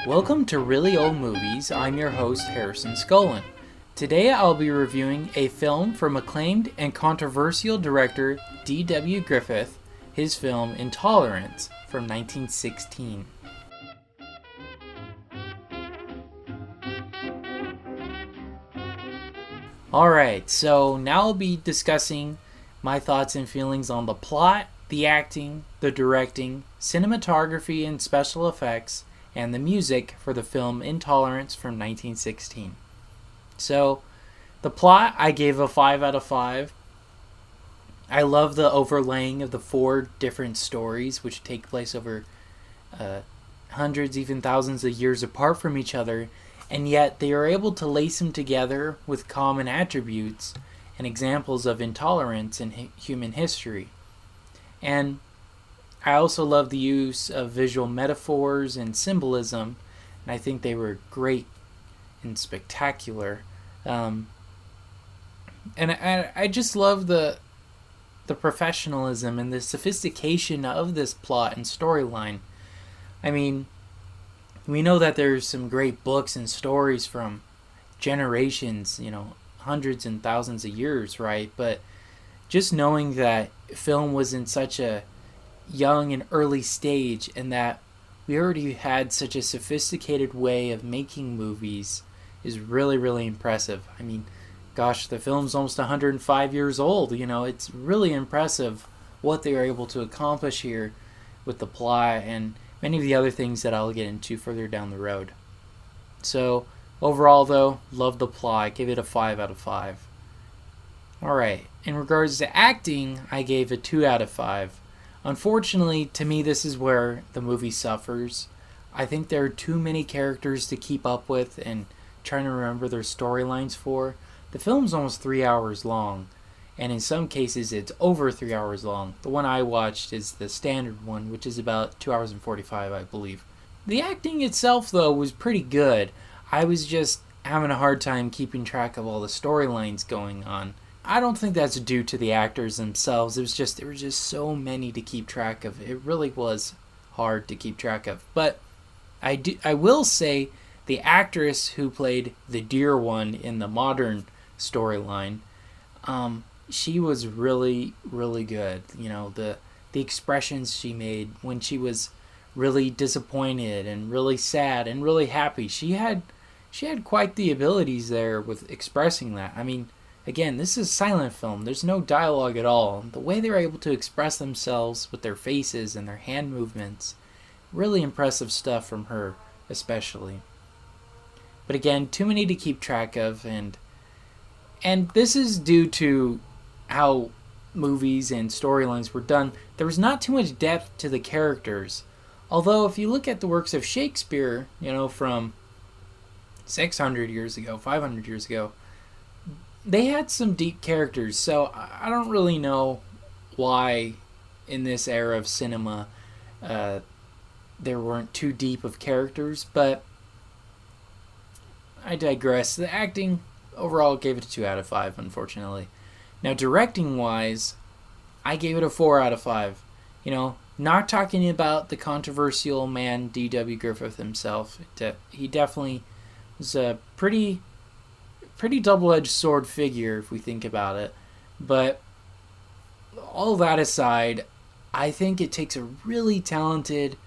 Welcome to Really Old Movies. I'm your host, Harrison Scullin. Today I'll be reviewing a film from acclaimed and controversial director D.W. Griffith, his film Intolerance from 1916. Alright, so now I'll be discussing my thoughts and feelings on the plot, the acting, the directing, cinematography and special effects, and the music for the film Intolerance from 1916. So, the plot I gave a 5 out of 5. I love the overlaying of the 4 different stories, which take place over hundreds, even thousands of years apart from each other, and yet they are able to lace them together with common attributes and examples of intolerance in human history. And I also love the use of visual metaphors and symbolism, and I think they were great and spectacular. And I just love the professionalism and the sophistication of this plot and storyline. I mean, we know that there's some great books and stories from generations, hundreds and thousands of years, right? But just knowing that film was in such a young and early stage and that we already had such a sophisticated way of making movies is really, really impressive. I mean, gosh, the film's almost 105 years old. It's really impressive what they were able to accomplish here with the plot and many of the other things that I'll get into further down the road. So, overall though, love the plot. I gave it a 5 out of 5. Alright, in regards to acting, I gave a 2 out of 5. Unfortunately, to me, this is where the movie suffers. I think there are too many characters to keep up with and trying to remember their storylines for. The film's almost 3 hours long, and in some cases it's over 3 hours long. The one I watched is the standard one, which is about 2 hours and 45, I believe. The acting itself, though, was pretty good. I was just having a hard time keeping track of all the storylines going on. I don't think that's due to the actors themselves. There were just so many to keep track of. It really was hard to keep track of. But I will say the actress who played the dear one in the modern storyline, she was really, really good. The expressions she made when she was really disappointed and really sad and really happy. She had quite the abilities there with expressing that. I mean, again, this is a silent film. There's no dialogue at all. The way they were able to express themselves with their faces and their hand movements, really impressive stuff from her, especially. But again, too many to keep track of, and this is due to how movies and storylines were done. There was not too much depth to the characters. Although, if you look at the works of Shakespeare, from 600 years ago, 500 years ago, they had some deep characters, so I don't really know why in this era of cinema there weren't too deep of characters, but I digress. The acting overall gave it a 2 out of 5, unfortunately. Now, directing-wise, I gave it a 4 out of 5. Not talking about the controversial man D.W. Griffith himself. He definitely was a pretty double-edged sword figure if we think about it. But all that aside, I think it takes a really talented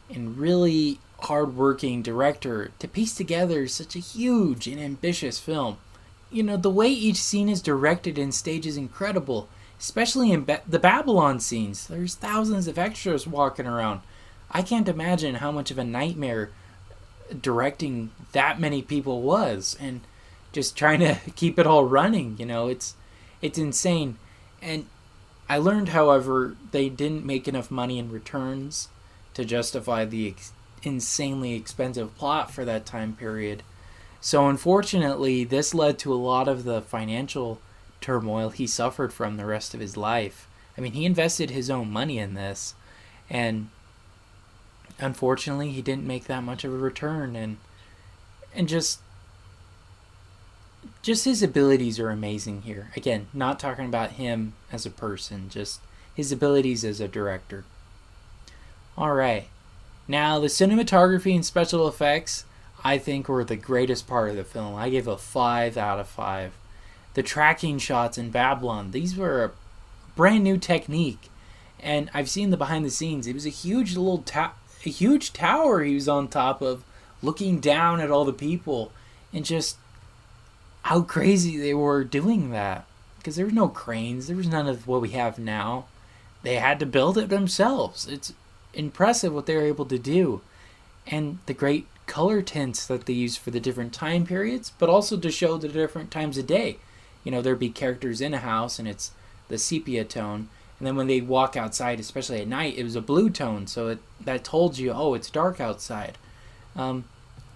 and really hard-working director to piece together such a huge and ambitious film. The way each scene is directed and staged is incredible, especially in the Babylon scenes. There's thousands of extras walking around. I can't imagine how much of a nightmare directing that many people was, and just trying to keep it all running. It's insane. And I learned, however, they didn't make enough money in returns to justify the insanely expensive plot for that time period. So unfortunately, this led to a lot of the financial turmoil he suffered from the rest of his life. I mean, he invested his own money in this, and unfortunately, he didn't make that much of a return, and just his abilities are amazing here. Again, not talking about him as a person, just his abilities as a director. Alright, Now, the cinematography and special effects, I think, were the greatest part of the film. I give a 5 out of 5. The tracking shots in Babylon, these were a brand new technique. And I've seen the behind the scenes. It was a huge a huge tower he was on top of, looking down at all the people, and just how crazy they were doing that. Because there was no cranes, there was none of what we have now. They had to build it themselves. It's impressive what they were able to do. And the great color tints that they used for the different time periods, but also to show the different times of day. You know, there'd be characters in a house and it's the sepia tone. And then when they walk outside, especially at night, it was a blue tone. So that told you, oh, it's dark outside.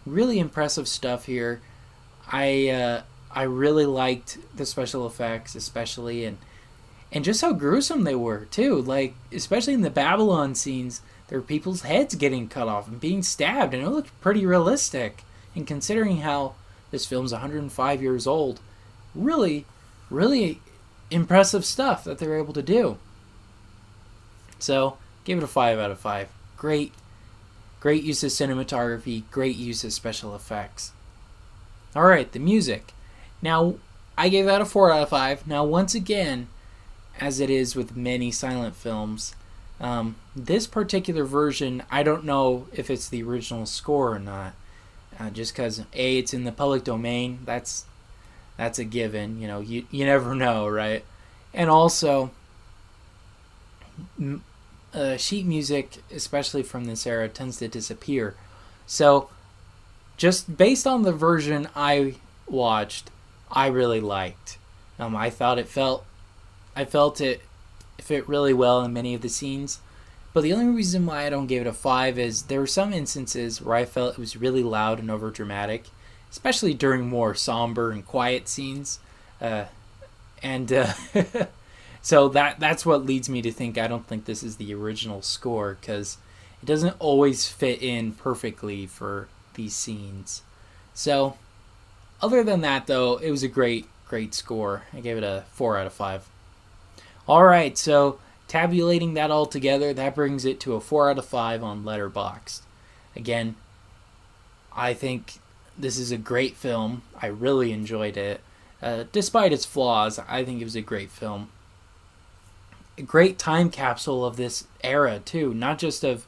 Really impressive stuff here. I really liked the special effects, especially, and just how gruesome they were too. Like, especially in the Babylon scenes, there were people's heads getting cut off and being stabbed, and it looked pretty realistic. And considering how this film's 105 years old, really, really impressive stuff that they were able to do. So, give it a 5 out of 5. Great use of cinematography, great use of special effects. Alright, the music. Now, I gave that a 4 out of 5. Now, once again, as it is with many silent films, this particular version, I don't know if it's the original score or not. Just because, A, it's in the public domain, that's a given. You know, you never know, right? And also, sheet music, especially from this era, tends to disappear. So, just based on the version I watched, I really liked. I felt it fit really well in many of the scenes. But the only reason why I don't give it a 5 is there were some instances where I felt it was really loud and overdramatic, especially during more somber and quiet scenes. So that's what leads me to think I don't think this is the original score, because it doesn't always fit in perfectly for these scenes. So, other than that, though, it was a great score. I gave it a 4 out of 5. Alright, so tabulating that all together, that brings it to a 4 out of 5 on Letterboxd. Again, I think this is a great film. I really enjoyed it. Despite its flaws, I think it was a great film. A great time capsule of this era, too. Not just of,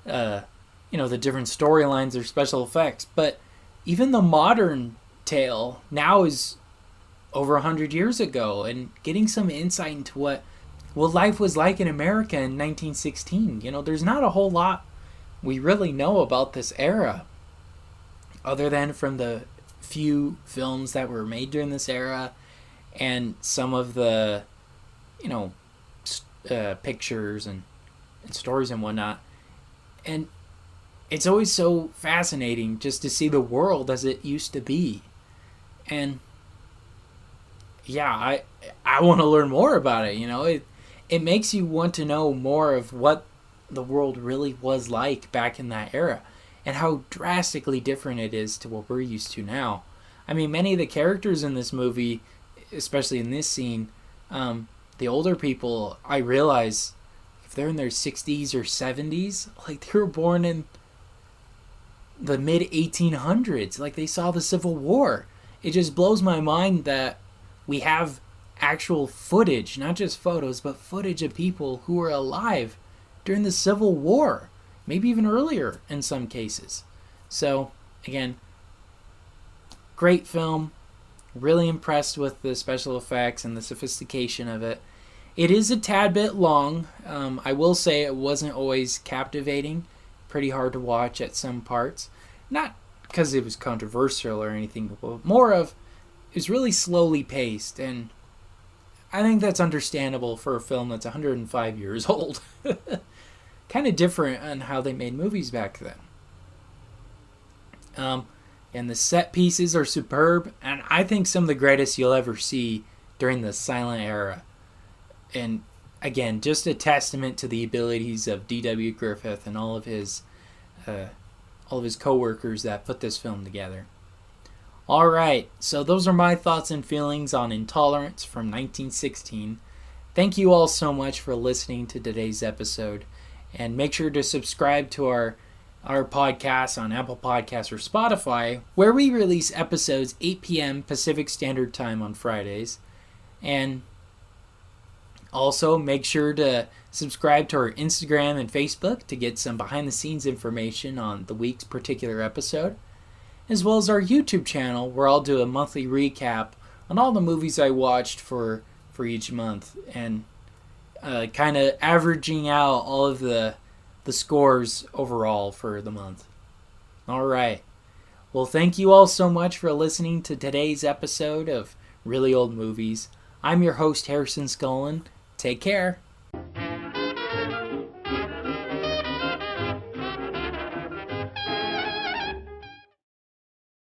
the different storylines or special effects, but even the modern tale now is over 100 years ago, and getting some insight into what life was like in America in 1916. You know, there's not a whole lot we really know about this era, other than from the few films that were made during this era, and some of the, pictures and stories and whatnot. And it's always so fascinating just to see the world as it used to be. And yeah, I want to learn more about it. It makes you want to know more of what the world really was like back in that era, and how drastically different it is to what we're used to now. I mean, many of the characters in this movie, especially in this scene, the older people, I realize if they're in their 60s or 70s, like they were born in the mid-1800s, like they saw the Civil War. It just blows my mind that we have actual footage, not just photos, but footage of people who were alive during the Civil War, maybe even earlier in some cases. So, again, great film. Really impressed with the special effects and the sophistication of it. It is a tad bit long. I will say it wasn't always captivating. Pretty hard to watch at some parts. Not because it was controversial or anything, but more of it was really slowly paced, and I think that's understandable for a film that's 105 years old. Kind of different on how they made movies back then. And the set pieces are superb, and I think some of the greatest you'll ever see during the silent era. And again, just a testament to the abilities of D.W. Griffith and all of his co-workers that put this film together. Alright, so those are my thoughts and feelings on Intolerance from 1916. Thank you all so much for listening to today's episode, and make sure to subscribe to our our podcast on Apple Podcasts or Spotify, where we release episodes 8 p.m. Pacific Standard Time on Fridays. And also make sure to subscribe to our Instagram and Facebook to get some behind-the-scenes information on the week's particular episode, as well as our YouTube channel, where I'll do a monthly recap on all the movies I watched for each month, and kind of averaging out all of the scores overall for the month. Alright. Well, thank you all so much for listening to today's episode of Really Old Movies. I'm your host, Harrison Scullin. Take care.